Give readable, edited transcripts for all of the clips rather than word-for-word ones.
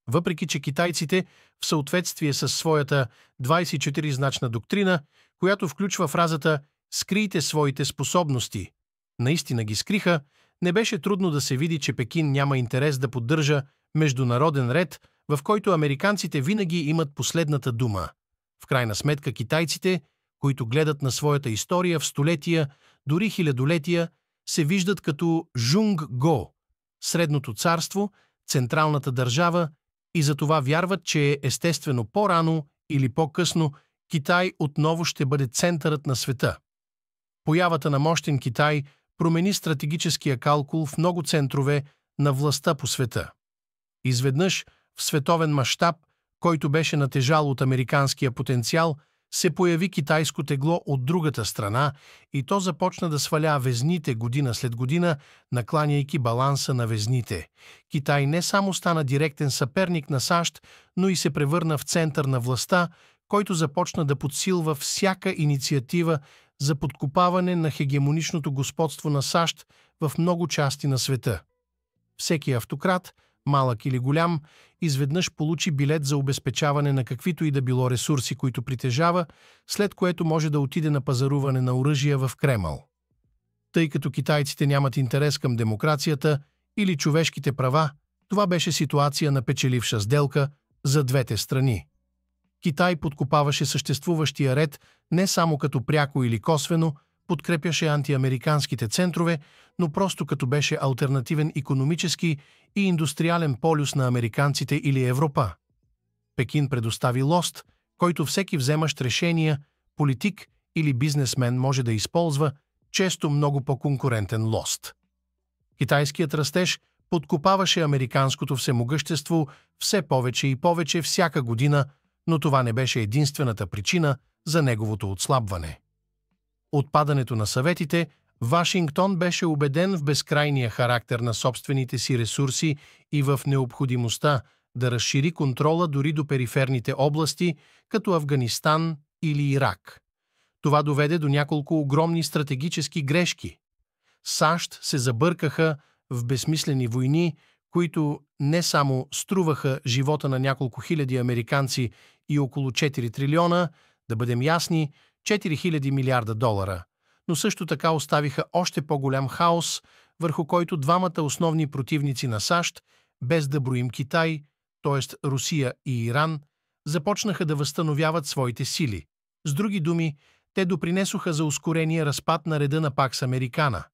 въпреки че китайците, в съответствие с своята 24-значна доктрина, която включва фразата «Скрийте своите способности», наистина ги скриха, не беше трудно да се види, че Пекин няма интерес да поддържа международен ред, в който американците винаги имат последната дума. В крайна сметка китайците, които гледат на своята история в столетия, дори хилядолетия, се виждат като Жунг-го, Средното царство, централната държава, и затова вярват, че е естествено по-рано или по-късно Китай отново ще бъде центърът на света. Появата на мощен Китай промени стратегическия калкул в много центрове на властта по света. Изведнъж, в световен мащаб, който беше натежал от американския потенциал, се появи китайско тегло от другата страна и то започна да сваля везните година след година, накланяйки баланса на везните. Китай не само стана директен съперник на САЩ, но и се превърна в център на властта, който започна да подсилва всяка инициатива за подкопаване на хегемоничното господство на САЩ в много части на света. Всеки автократ, малък или голям, изведнъж получи билет за обезпечаване на каквито и да било ресурси, които притежава, след което може да отиде на пазаруване на оръжия в Кремъл. Тъй като китайците нямат интерес към демокрацията или човешките права, това беше ситуация на печеливша сделка за двете страни. Китай подкопаваше съществуващия ред не само като пряко или косвено, подкрепяше антиамериканските центрове, но просто като беше алтернативен икономически и индустриален полюс на американците или Европа. Пекин предостави лост, който всеки вземащ решения, политик или бизнесмен може да използва, често много по-конкурентен лост. Китайският растеж подкопаваше американското всемогъщество все повече и повече всяка година, но това не беше единствената причина за неговото отслабване. От падането на съветите, Вашингтон беше убеден в безкрайния характер на собствените си ресурси и в необходимостта да разшири контрола дори до периферните области, като Афганистан или Ирак. Това доведе до няколко огромни стратегически грешки. САЩ се забъркаха в безсмислени войни, които не само струваха живота на няколко хиляди американци и около 4 трилиона, да бъдем ясни, 4000 милиарда долара, но също така оставиха още по-голям хаос, върху който двамата основни противници на САЩ, без да броим Китай, т.е. Русия и Иран, започнаха да възстановяват своите сили. С други думи, те допринесоха за ускорения разпад на реда на Пакс Американа.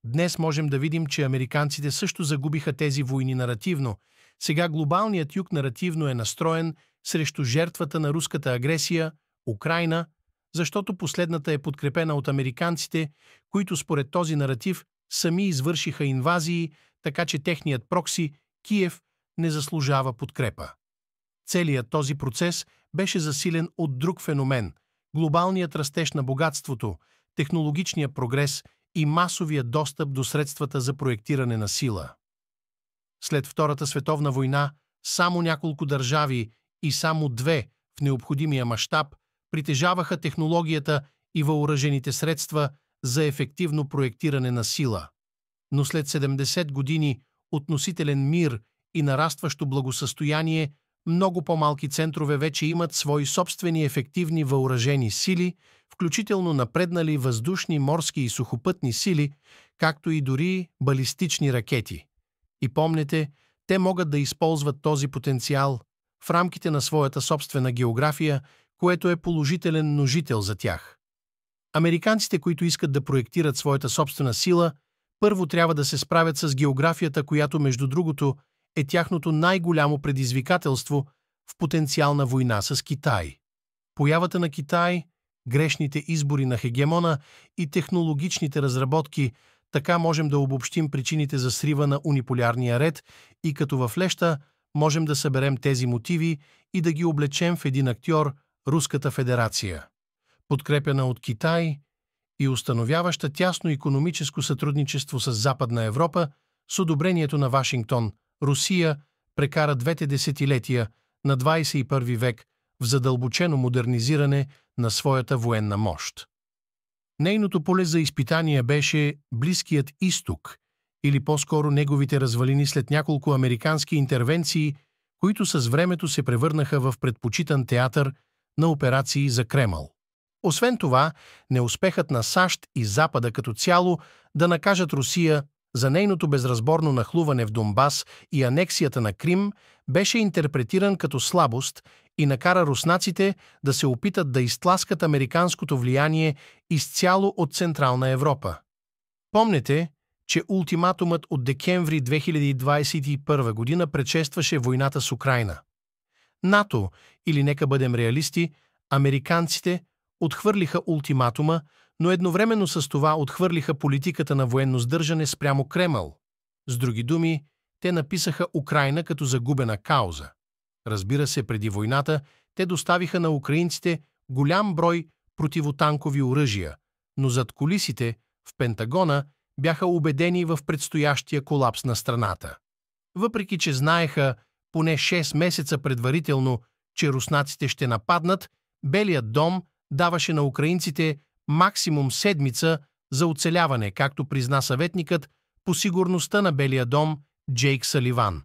Днес можем да видим, че американците също загубиха тези войни наративно. Сега глобалният юг наративно е настроен срещу жертвата на руската агресия – Украйна, защото последната е подкрепена от американците, които според този наратив сами извършиха инвазии, така че техният прокси, Киев, не заслужава подкрепа. Целият този процес беше засилен от друг феномен – глобалният растеж на богатството, технологичния прогрес и масовия достъп до средствата за проектиране на сила. След Втората световна война, само няколко държави и само две в необходимия мащаб притежаваха технологията и въоръжените средства за ефективно проектиране на сила. Но след 70 години относителен мир и нарастващо благосъстояние, много по-малки центрове вече имат свои собствени ефективни въоръжени сили, включително напреднали въздушни, морски и сухопътни сили, както и дори балистични ракети. И помнете, те могат да използват този потенциал в рамките на своята собствена география, което е положителен множител за тях. Американците, които искат да проектират своята собствена сила, първо трябва да се справят с географията, която, между другото, е тяхното най-голямо предизвикателство в потенциална война с Китай. Появата на Китай, грешните избори на хегемона и технологичните разработки, така можем да обобщим причините за срива на униполярния ред и като в леща можем да съберем тези мотиви и да ги облечем в един актьор – Руската федерация, подкрепена от Китай и установяваща тясно икономическо сътрудничество с Западна Европа, с одобрението на Вашингтон, Русия прекара двете десетилетия на 21 век в задълбочено модернизиране на своята военна мощ. Нейното поле за изпитание беше Близкият изток, или по-скоро неговите развалини след няколко американски интервенции, които с времето се превърнаха в предпочитан театър на операции за Кремъл. Освен това, неуспехът на САЩ и Запада като цяло да накажат Русия за нейното безразборно нахлуване в Донбас и анексията на Крим беше интерпретиран като слабост и накара руснаците да се опитат да изтласкат американското влияние изцяло от Централна Европа. Помнете, че ултиматумът от декември 2021 година предшестваше войната с Украйна. НАТО, или нека бъдем реалисти, американците отхвърлиха ултиматума, но едновременно с това отхвърлиха политиката на военно сдържане спрямо Кремъл. С други думи, те написаха Украйна като загубена кауза. Разбира се, преди войната те доставиха на украинците голям брой противотанкови оръжия, но зад кулисите, в Пентагона, бяха убедени в предстоящия колапс на страната. Въпреки че знаеха поне 6 месеца предварително, че руснаците ще нападнат, Белият дом даваше на украинците максимум седмица за оцеляване, както призна съветникът по сигурността на Белия дом Джейк Саливан.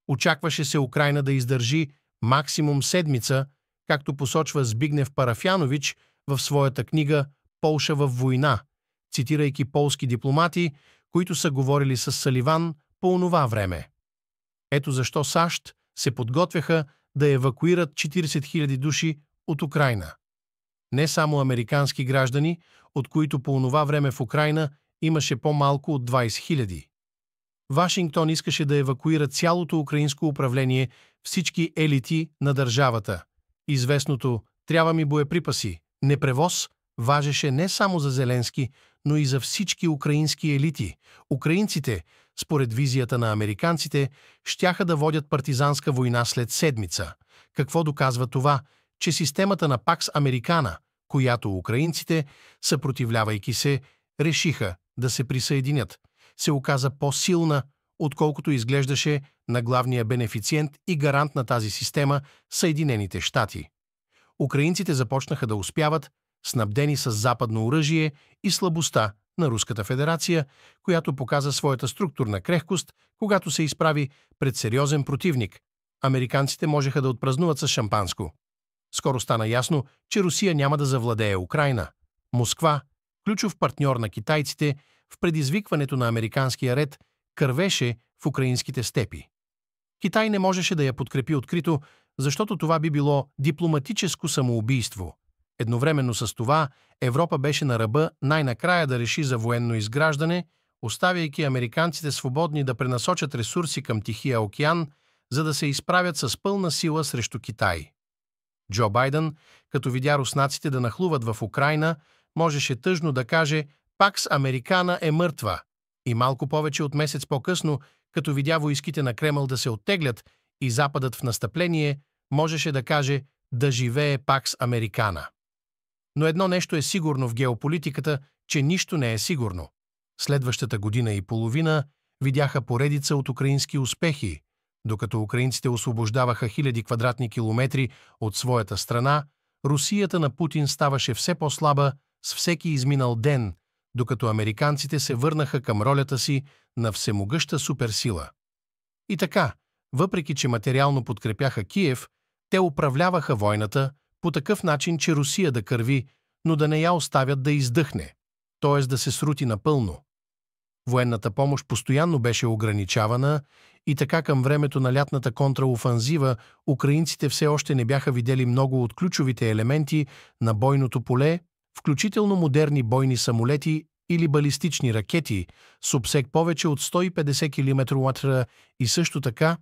Очакваше се Украйна да издържи максимум седмица, както посочва Збигнев Парафянович в своята книга «Полша във война», цитирайки полски дипломати, които са говорили с Саливан по онова време. Ето защо САЩ се подготвяха да евакуират 40 000 души от Украйна. Не само американски граждани, от които по онова време в Украйна имаше по-малко от 20 000. Вашингтон искаше да евакуира цялото украинско управление, всички елити на държавата. Известното «трябва ми боеприпаси» непревоз важеше не само за Зеленски, но и за всички украински елити. Украинците, според визията на американците, щяха да водят партизанска война след седмица. Какво доказва това? Че системата на Пакс Американа, която украинците, съпротивлявайки се, решиха да се присъединят, се оказа по-силна, отколкото изглеждаше на главния бенефициент и гарант на тази система – Съединените щати. Украинците започнаха да успяват, снабдени с западно оръжие и слабостта на Руската федерация, която показа своята структурна крехкост, когато се изправи пред сериозен противник. Американците можеха да отпразнуват с шампанско. Скоро стана ясно, че Русия няма да завладее Украйна. Москва, ключов партньор на китайците в предизвикването на американския ред, кървеше в украинските степи. Китай не можеше да я подкрепи открито, защото това би било дипломатическо самоубийство. Едновременно с това Европа беше на ръба най-накрая да реши за военно изграждане, оставяйки американците свободни да пренасочат ресурси към Тихия океан, за да се изправят с пълна сила срещу Китай. Джо Байден, като видя руснаците да нахлуват в Украйна, можеше тъжно да каже «Пакс Американа е мъртва» и малко повече от месец по-късно, като видя войските на Кремъл да се оттеглят и Западът в настъпление, можеше да каже «Да живее Пакс Американа». Но едно нещо е сигурно в геополитиката, че нищо не е сигурно. Следващата година и половина видяха поредица от украински успехи. Докато украинците освобождаваха хиляди квадратни километри от своята страна, Русията на Путин ставаше все по-слаба с всеки изминал ден, докато американците се върнаха към ролята си на всемогъща суперсила. И така, въпреки че материално подкрепяха Киев, те управляваха войната по такъв начин, че Русия да кърви, но да не я оставят да издъхне, т.е. да се срути напълно. Военната помощ постоянно беше ограничавана и така към времето на лятната контраофанзива украинците все още не бяха видели много от ключовите елементи на бойното поле, включително модерни бойни самолети или балистични ракети с обсег повече от 150 км и също така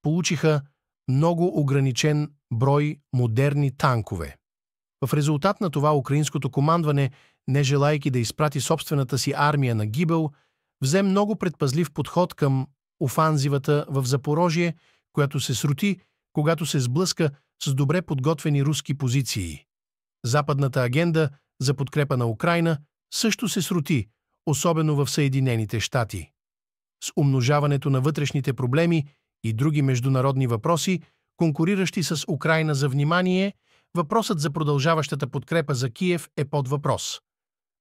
получиха много ограничен брой модерни танкове. В резултат на това украинското командване, не желайки да изпрати собствената си армия на гибел, взе много предпазлив подход към офанзивата в Запорожие, която се срути, когато се сблъска с добре подготвени руски позиции. Западната агенда за подкрепа на Украйна също се срути, особено в Съединените щати. С умножаването на вътрешните проблеми и други международни въпроси, конкуриращи с Украйна за внимание, въпросът за продължаващата подкрепа за Киев е под въпрос.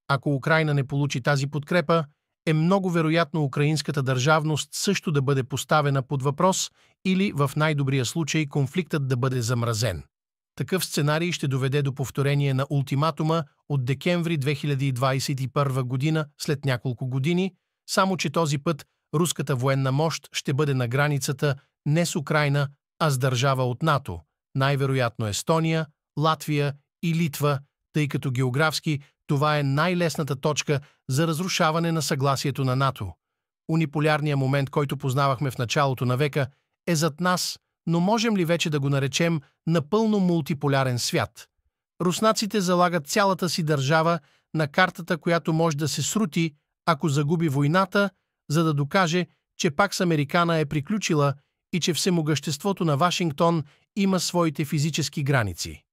Ако Украйна не получи тази подкрепа, е много вероятно украинската държавност също да бъде поставена под въпрос или, в най-добрия случай, конфликтът да бъде замразен. Такъв сценарий ще доведе до повторение на ултиматума от декември 2021 година след няколко години, само че този път руската военна мощ ще бъде на границата не с Украйна, а с държава от НАТО, най-вероятно Естония, Латвия и Литва, тъй като географски това е най-лесната точка за разрушаване на съгласието на НАТО. Униполярният момент, който познавахме в началото на века, е зад нас, но можем ли вече да го наречем напълно мултиполярен свят? Руснаците залагат цялата си държава на картата, която може да се срути, ако загуби войната, за да докаже, че пак с Американа е приключила и че всемогъществото на Вашингтон има своите физически граници.